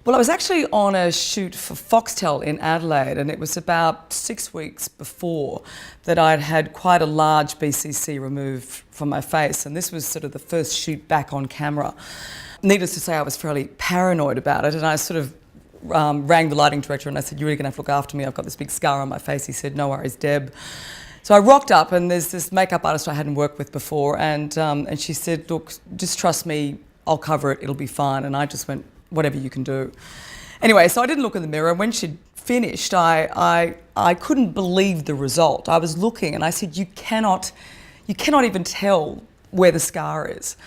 Well, I was actually on a shoot for Foxtel in Adelaide, and it was about 6 weeks before that I'd had quite a large BCC removed from my face, and this was sort of the first shoot back on camera. Needless to say, I was fairly paranoid about it, and I sort of rang the lighting director and I said, "You're really going to have to look after me. I've got this big scar on my face." He said, "No worries, Deb." So I rocked up, and there's this makeup artist I hadn't worked with before, and she said, "Look, just trust me, I'll cover it, it'll be fine." And I just went, "Whatever you can do." Anyway, so I didn't look in the mirror. When she'd finished, I couldn't believe the result. I was looking and I said, you cannot even tell where the scar is.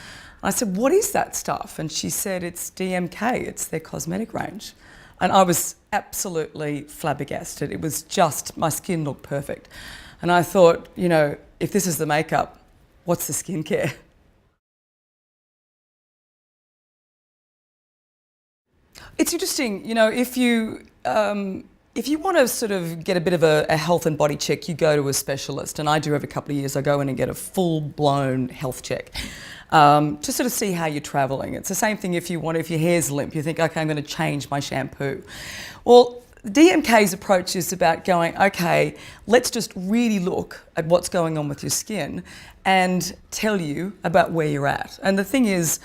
And I said, "What is that stuff?" And she said, "It's DMK, it's their cosmetic range." And I was absolutely flabbergasted. It was just, my skin looked perfect. And I thought, if this is the makeup, what's the skincare? It's interesting, if you want to sort of get a bit of a health and body check, you go to a specialist, and I do every couple of years. I go in and get a full-blown health check to sort of see how you're travelling. It's the same thing if your hair's limp, you think, okay, I'm going to change my shampoo. Well, DMK's approach is about going, okay, let's just really look at what's going on with your skin and tell you about where you're at. And the thing is,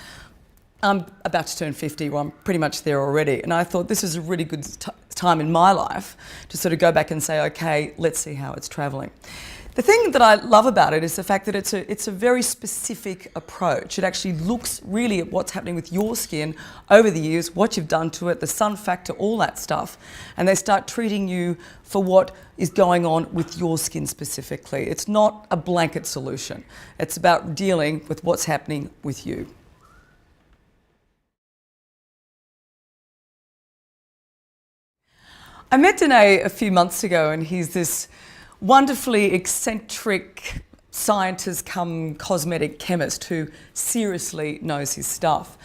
I'm about to turn 50, well, I'm pretty much there already, and I thought this is a really good time in my life to sort of go back and say, okay, let's see how it's travelling. The thing that I love about it is the fact that it's a very specific approach. It actually looks really at what's happening with your skin over the years, what you've done to it, the sun factor, all that stuff, and they start treating you for what is going on with your skin specifically. It's not a blanket solution. It's about dealing with what's happening with you. I met Danae a few months ago, and he's this wonderfully eccentric scientist come cosmetic chemist who seriously knows his stuff.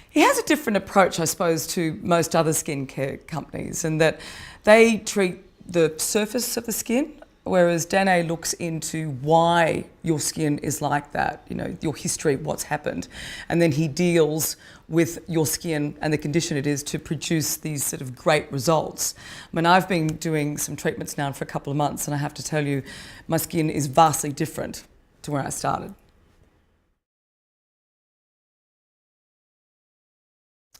He has a different approach, I suppose, to most other skincare companies, in that they treat the surface of the skin, whereas Danae looks into why your skin is like that, your history, what's happened, and then he deals with your skin and the condition it is to produce these sort of great results. I mean, I've been doing some treatments now for a couple of months, and I have to tell you, my skin is vastly different to where I started.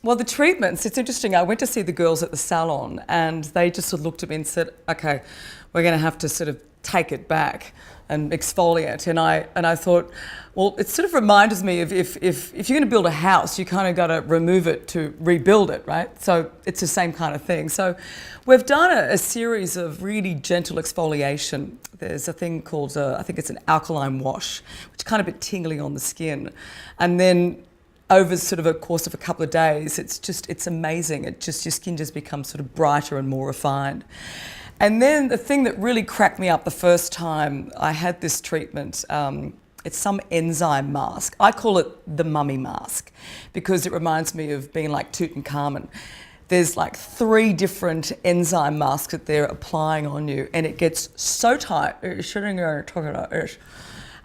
Well, the treatments, it's interesting. I went to see the girls at the salon, and they just sort of looked at me and said, okay, we're going to have to sort of take it back and exfoliate. And I thought, well, it sort of reminds me of if you're going to build a house, you kind of got to remove it to rebuild it, right? So it's the same kind of thing. So we've done a series of really gentle exfoliation. There's a thing called, I think it's an alkaline wash, which is kind of a bit tingly on the skin. And then over sort of a course of a couple of days, it's amazing. Your skin just becomes sort of brighter and more refined. And then the thing that really cracked me up the first time I had this treatment, it's some enzyme mask. I call it the mummy mask because it reminds me of being like Tutankhamun. There's like 3 different enzyme masks that they're applying on you, and it gets so tight, you're sitting there and talking about it,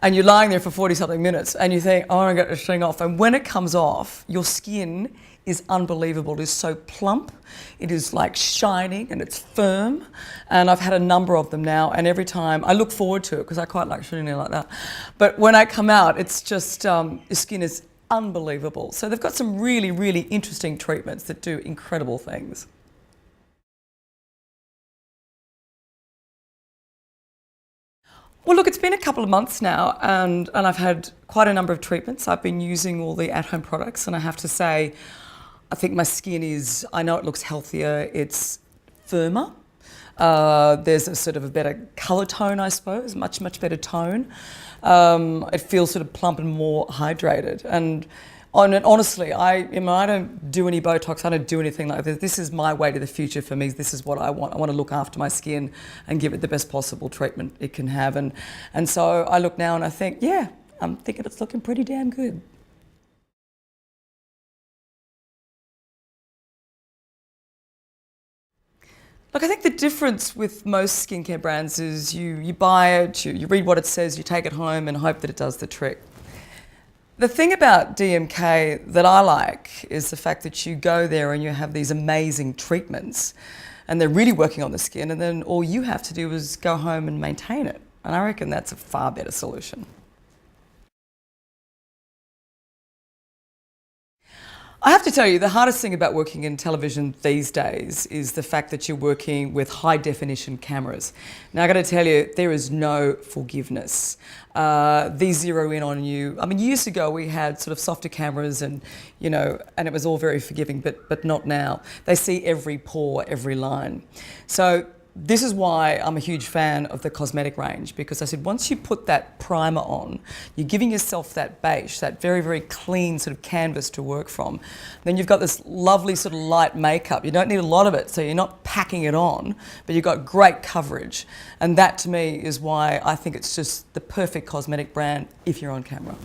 and you're lying there for 40-something minutes, and you think, oh, I'm going to get this thing off. And when it comes off, your skin is unbelievable. It is so plump, it is like shining, and it's firm. And I've had a number of them now, and every time I look forward to it because I quite like sitting there like that. But when I come out, it's just, your skin is unbelievable. So they've got some really, really interesting treatments that do incredible things. Well, look, it's been a couple of months now, and I've had quite a number of treatments. I've been using all the at-home products, and I have to say, I think my skin is, I know it looks healthier, it's firmer. There's a sort of a better colour tone, I suppose, much better tone. It feels sort of plump and more hydrated. And honestly, I don't do any Botox, I don't do anything like this. This is my way to the future for me. This is what I want. I want to look after my skin and give it the best possible treatment it can have. And so I look now and I think, yeah, I'm thinking it's looking pretty damn good. Look, I think the difference with most skincare brands is you buy it, you read what it says, you take it home and hope that it does the trick. The thing about DMK that I like is the fact that you go there and you have these amazing treatments and they're really working on the skin, and then all you have to do is go home and maintain it. And I reckon that's a far better solution. I have to tell you, the hardest thing about working in television these days is the fact that you're working with high definition cameras. Now, I got to tell you, there is no forgiveness. These zero in on you. I mean, years ago we had sort of softer cameras, and and it was all very forgiving, but not now. They see every pore, every line. So this is why I'm a huge fan of the cosmetic range, because I said once you put that primer on, you're giving yourself that beige, that very, very clean sort of canvas to work from. Then you've got this lovely sort of light makeup. You don't need a lot of it, so you're not packing it on, but you've got great coverage. And that to me is why I think it's just the perfect cosmetic brand if you're on camera.